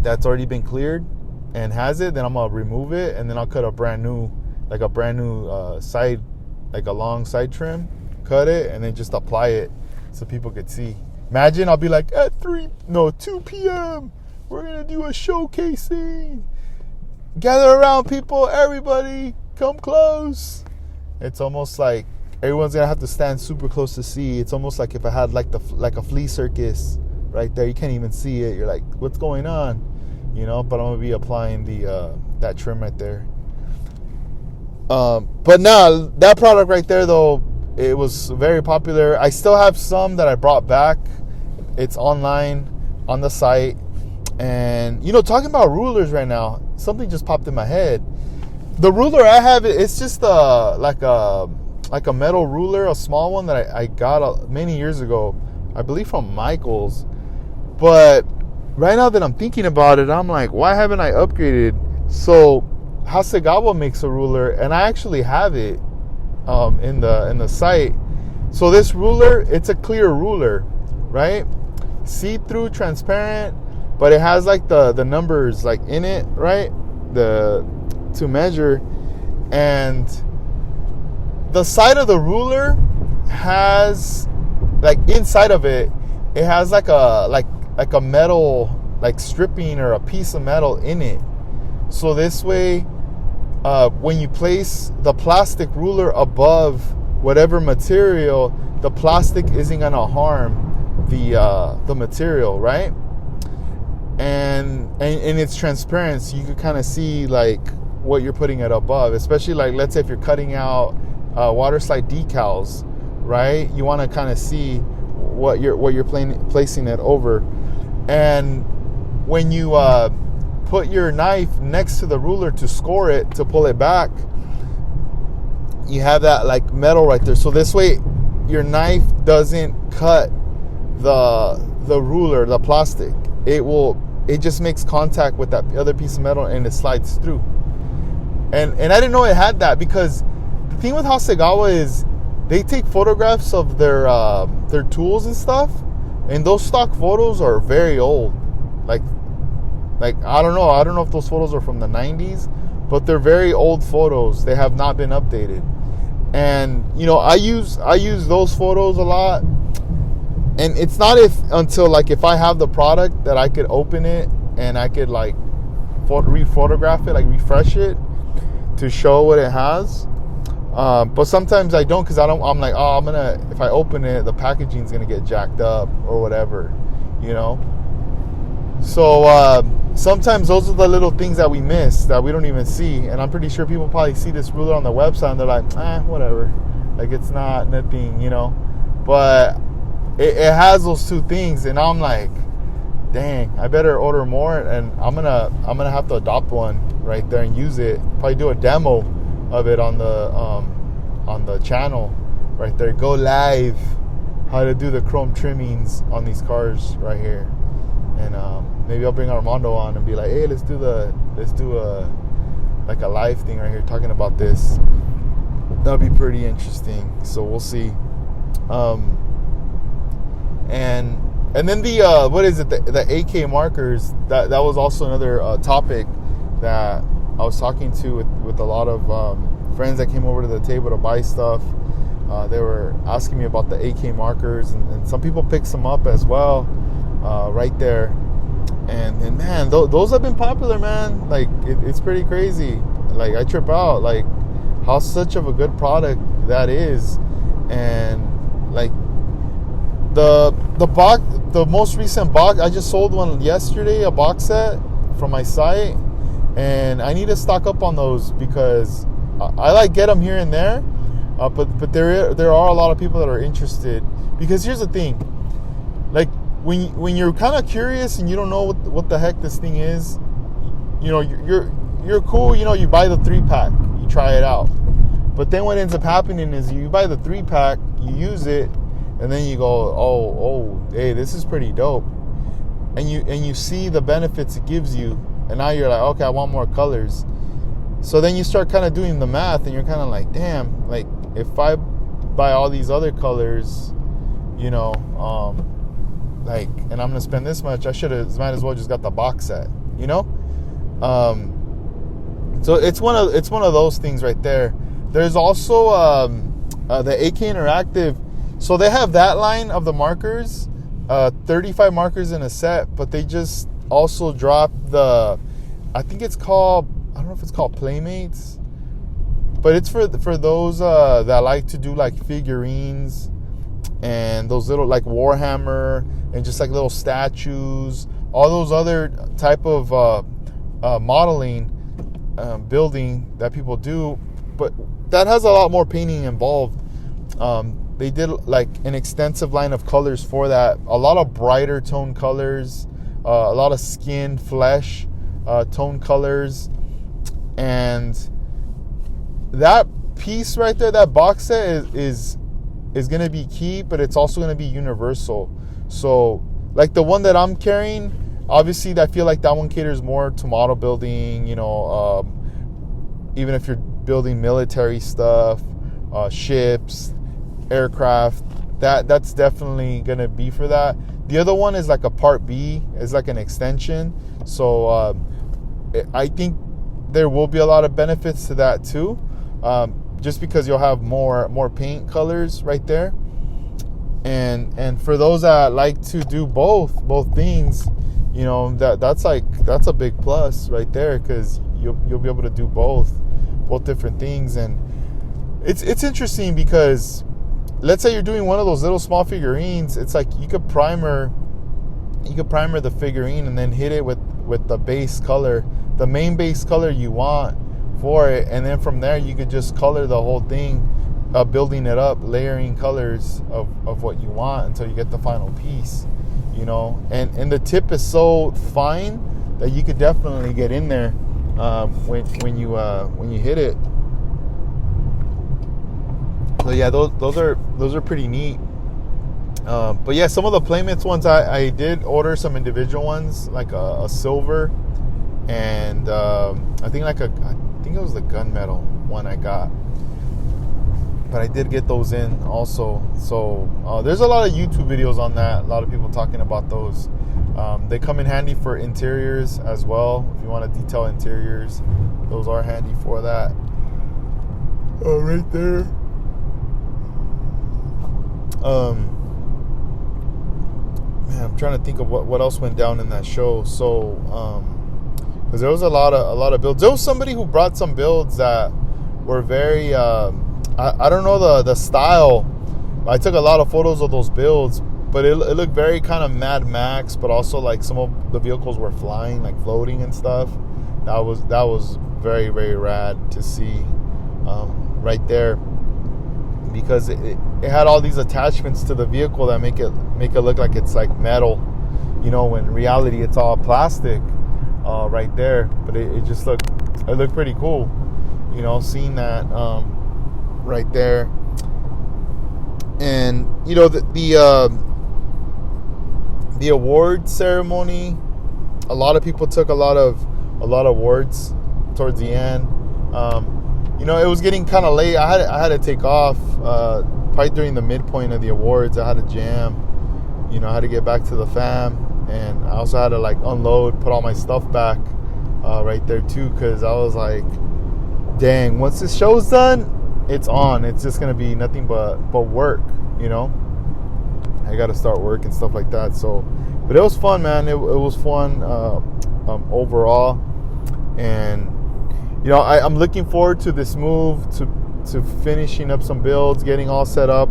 that's already been cleared and has it. Then I'm gonna remove it, and then I'll cut a brand new side, like a long side trim, cut it, and then just apply it so people could see. Imagine I'll be like, at 2 p.m. we're gonna do a showcasing. Gather around, people. Everybody, come close. It's almost like everyone's gonna have to stand super close to see. It's almost like if I had like a flea circus right there. You can't even see it. You're like, what's going on? But I'm gonna be applying that trim right there. But now that product right there, though, it was very popular. I still have some that I brought back. It's online on the site. And talking about rulers right now, something just popped in my head. The ruler I have, it's just like a metal ruler, a small one that I got many years ago, I believe from Michael's. But right now that I'm thinking about it, I'm like, why haven't I upgraded? So Hasegawa makes a ruler, and I actually have it in the site. So this ruler, it's a clear ruler, right? See-through, transparent, but it has like the numbers like in it, right? To measure. And the side of the ruler has, like, inside of it, it has like a metal, like, stripping or a piece of metal in it. So this way, when you place the plastic ruler above whatever material, the plastic isn't gonna harm the material, right? And it's transparent, so you can kind of see like what you're putting it above. Especially like, let's say if you're cutting out water slide decals, right? You want to kind of see what you're placing it over. And when you put your knife next to the ruler to score it, to pull it back, you have that like metal right there. So this way your knife doesn't cut the ruler, the plastic. It just makes contact with that other piece of metal, and it slides through. And I didn't know it had that, because the thing with Hasegawa is they take photographs of their tools and stuff, and those stock photos are very old. Like I don't know if those photos are from the 90s, but they're very old photos. They have not been updated. And I use those photos a lot. And it's not until if I have the product that I could open it and I could like re-photograph it, like refresh it to show what it has. But sometimes I don't, because I'm like, if I open it, the packaging's gonna get jacked up or whatever, So sometimes those are the little things that we miss, that we don't even see. And I'm pretty sure people probably see this ruler on the website and they're like, whatever. Like, it's not nothing, But it has those two things, and I'm like, dang, I better order more, and I'm gonna have to adopt one right there and use it. Probably do a demo of it on the channel right there. Go live how to do the chrome trimmings on these cars right here, and maybe I'll bring Armando on and be like, hey, let's do a like a live thing right here talking about this. That'll be pretty interesting. So we'll see. And then the what is it? The AK markers. That was also another topic that I was talking to with a lot of friends that came over to the table to buy stuff. They were asking me about the AK markers, and some people picked some up as well, right there. And man, those have been popular, man. Like it's pretty crazy. Like I trip out, like how such of a good product that is, and like the most recent box, I just sold one yesterday, a box set from my site, and I need to stock up on those because I like get them here and there, but there are a lot of people that are interested. Because here's the thing, like when you're kind of curious and you don't know what the heck this thing is, you know, you're cool, you know, you buy the 3-pack, you try it out. But then what ends up happening is you buy the 3-pack, you use it, and then you go, oh, hey, this is pretty dope. And you see the benefits it gives you, and now you're like, okay, I want more colors. So then you start kind of doing the math, and you're kind of like, damn, like if I buy all these other colors, you know, like, and I'm gonna spend this much, might as well just got the box set, you know. So it's one of those things right there. There's also the AK Interactive. So they have that line of the markers, 35 markers in a set, but they just also dropped I think it's called, I don't know if it's called Playmates, but it's for those that like to do like figurines and those little like Warhammer and just like little statues, all those other type of modeling, building that people do, but that has a lot more painting involved. They did like an extensive line of colors for that. A lot of brighter tone colors, a lot of skin, flesh tone colors. And that piece right there, that box set is going to be key, but it's also going to be universal. So like the one that I'm carrying, obviously I feel like that one caters more to model building, you know, even if you're building military stuff, ships, aircraft, that's definitely gonna be for that. The other one is like a part B, is like an extension. So I think there will be a lot of benefits to that too, just because you'll have more paint colors right there. And for those that like to do both things, you know, that's a big plus right there, because you'll be able to do both different things. And it's interesting because let's say you're doing one of those little small figurines, it's like you could primer the figurine and then hit it with the base color, the main base color you want for it, and then from there you could just color the whole thing, building it up, layering colors of what you want until you get the final piece, you know. And the tip is so fine that you could definitely get in there when you hit it. So yeah, those are pretty neat. But yeah, some of the Playmates ones, I did order some individual ones, like a silver, and I think it was the gunmetal one I got. But I did get those in also. So there's a lot of YouTube videos on that. A lot of people talking about those. They come in handy for interiors as well. If you want to detail interiors, those are handy for that. Right there. Man, I'm trying to think of what else went down in that show. So, because there was a lot of builds. There was somebody who brought some builds that were very, I don't know the style. I took a lot of photos of those builds, but it looked very kind of Mad Max, but also like some of the vehicles were flying, like floating and stuff. That was very, very rad to see, right there, because it had all these attachments to the vehicle that make it look like it's like metal, when in reality it's all plastic right there. But it just looked pretty cool, seeing that right there. And the award ceremony, a lot of people took a lot of awards towards the end. It was getting kind of late. I had to take off probably during the midpoint of the awards. I had to jam. I had to get back to the fam, and I also had to unload, put all my stuff back right there too, because I was like, dang, once this show's done, it's on. It's just gonna be nothing but work. I got to start work and stuff like that. So, but it was fun, man. It was fun overall, and I'm looking forward to this move, to finishing up some builds, getting all set up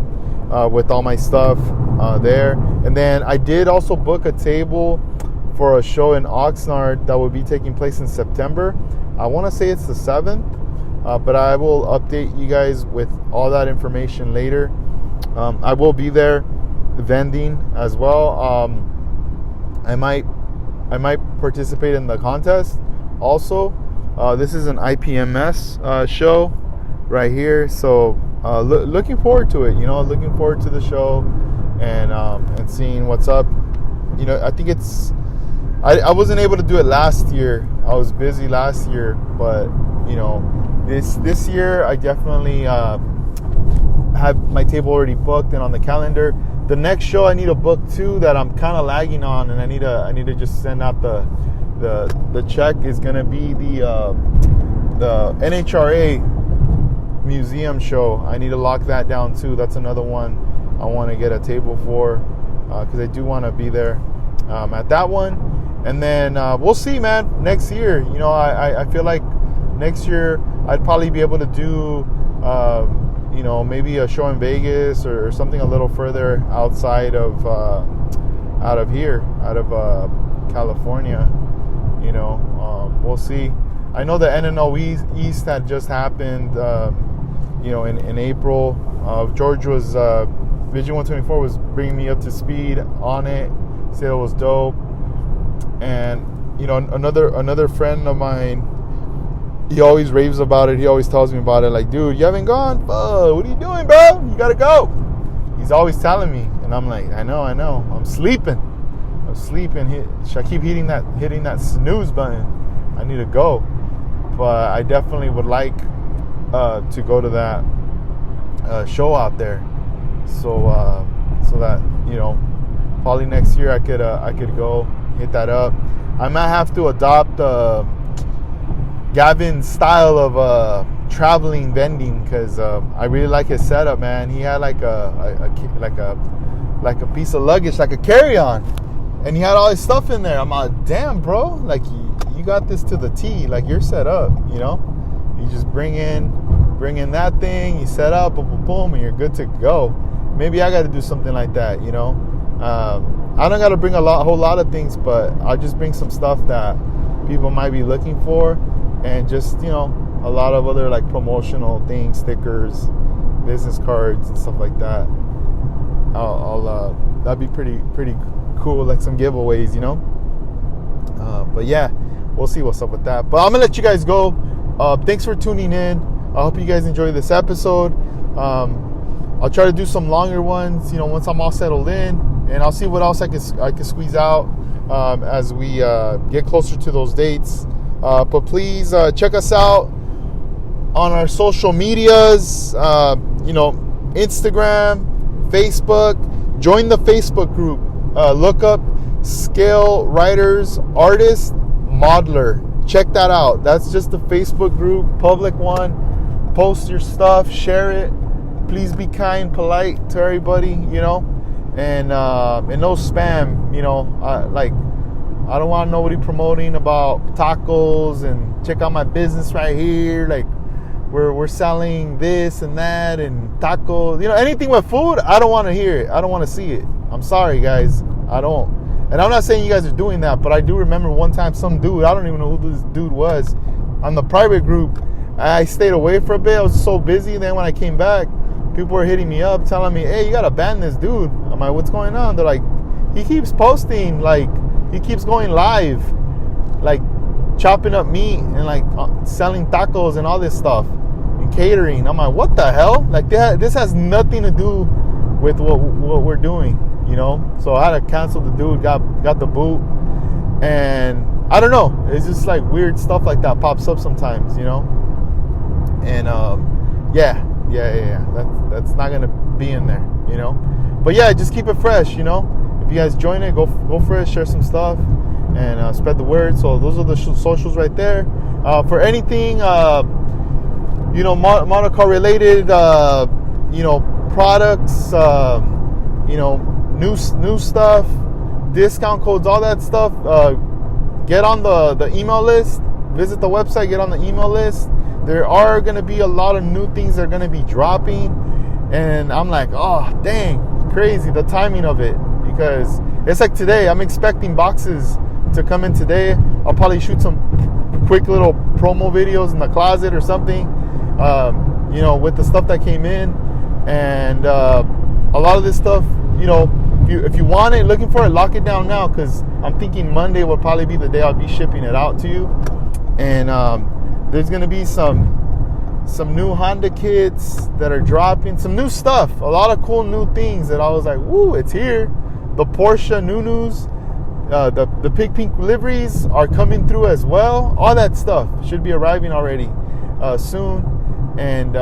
with all my stuff there. And then I did also book a table for a show in Oxnard that will be taking place in September. I want to say it's the 7th, but I will update you guys with all that information later. I will be there vending as well. I might participate in the contest also. This is an IPMS show right here, so looking forward to it. Looking forward to the show and seeing what's up. I think it's. I wasn't able to do it last year. I was busy last year, but this year I definitely have my table already booked and on the calendar. The next show I need to book too that I'm kind of lagging on, and I need to just send out the check, is gonna be the NHRA museum show. I need to lock that down too. That's another one I want to get a table for, because I do want to be there at that one. And then we'll see, man. Next year, I feel like next year I'd probably be able to do maybe a show in Vegas or something a little further outside of out of California. We'll see. I know the NNO East had just happened in April. George was Vision 124 was bringing me up to speed on it. Said it was dope. And another friend of mine, he always raves about it. He always tells me about it. Like, dude, you haven't gone? What are you doing, bro? You gotta go. He's always telling me, and I'm like, I know. I'm sleeping. I keep hitting that snooze button. I need to go, but I definitely would like to go to that show out there. So that probably next year I could go hit that up. I might have to adopt Gavin's style of traveling vending, because I really like his setup, man. He had like a piece of luggage, like a carry-on, and he had all his stuff in there. I'm like, damn, bro, like you got this to the T, like you're set up. You just bring in that thing, you set up, boom, boom, and you're good to go. Maybe I got to do something like that. I don't got to bring a whole lot of things, but I'll just bring some stuff that people might be looking for, and just a lot of other like promotional things, stickers, business cards, and stuff like that. I'll that'd be pretty cool, like some giveaways, but yeah, we'll see what's up with that. But I'm gonna let you guys go. Thanks for tuning in. I hope you guys enjoyed this episode. I'll try to do some longer ones, once I'm all settled in, and I'll see what else I can squeeze out as we get closer to those dates. But please check us out on our social medias, Instagram, Facebook. Join the Facebook group. Look up Scale Writers Artist Modeler. Check that out. That's just the Facebook group, public one. Post your stuff, share it. Please be kind, polite to everybody, and no spam. I don't want nobody promoting about tacos and check out my business right here. Like we're selling this and that and tacos. Anything with food, I don't want to hear it. I don't want to see it. I'm sorry, guys. I don't. And I'm not saying you guys are doing that, but I do remember one time some dude, I don't even know who this dude was, on the private group. I stayed away for a bit. I was so busy. Then when I came back, people were hitting me up telling me, hey, you got to ban this dude. I'm like, what's going on? They're like, he keeps posting, like he keeps going live, like chopping up meat and like selling tacos and all this stuff and catering. I'm like, what the hell? Like this has nothing to do with what we're doing, you know? So I had to cancel the dude, got the boot, and I don't know. It's just like weird stuff like that pops up sometimes, you know? And yeah. That's not gonna be in there, you know? But yeah, just keep it fresh, you know? If you guys join it, go for it, share some stuff, and spread the word. So those are the socials right there. For anything, you know, motor car related, you know, products, you know, new stuff, discount codes, all that stuff, get on the email list. Visit the website, get on the email list. There are going to be a lot of new things that are going to be dropping, and I'm like, oh dang, crazy the timing of it, because it's like today I'm expecting boxes to come in today. I'll probably shoot some quick little promo videos in the closet or something, you know, with the stuff that came in. And a lot of this stuff, you know, if you want it, looking for it, lock it down now, because I'm thinking Monday will probably be the day I'll be shipping it out to you. And there's gonna be some new Honda kits that are dropping, some new stuff, a lot of cool new things that I was like, woo, it's here. The Porsche news, the pink liveries are coming through as well. All that stuff should be arriving already soon. And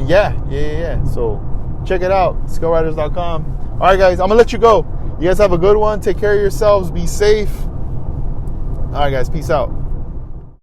yeah. So check it out, skillriders.com. All right, guys, I'm gonna let you go. You guys have a good one. Take care of yourselves. Be safe. All right, guys, peace out.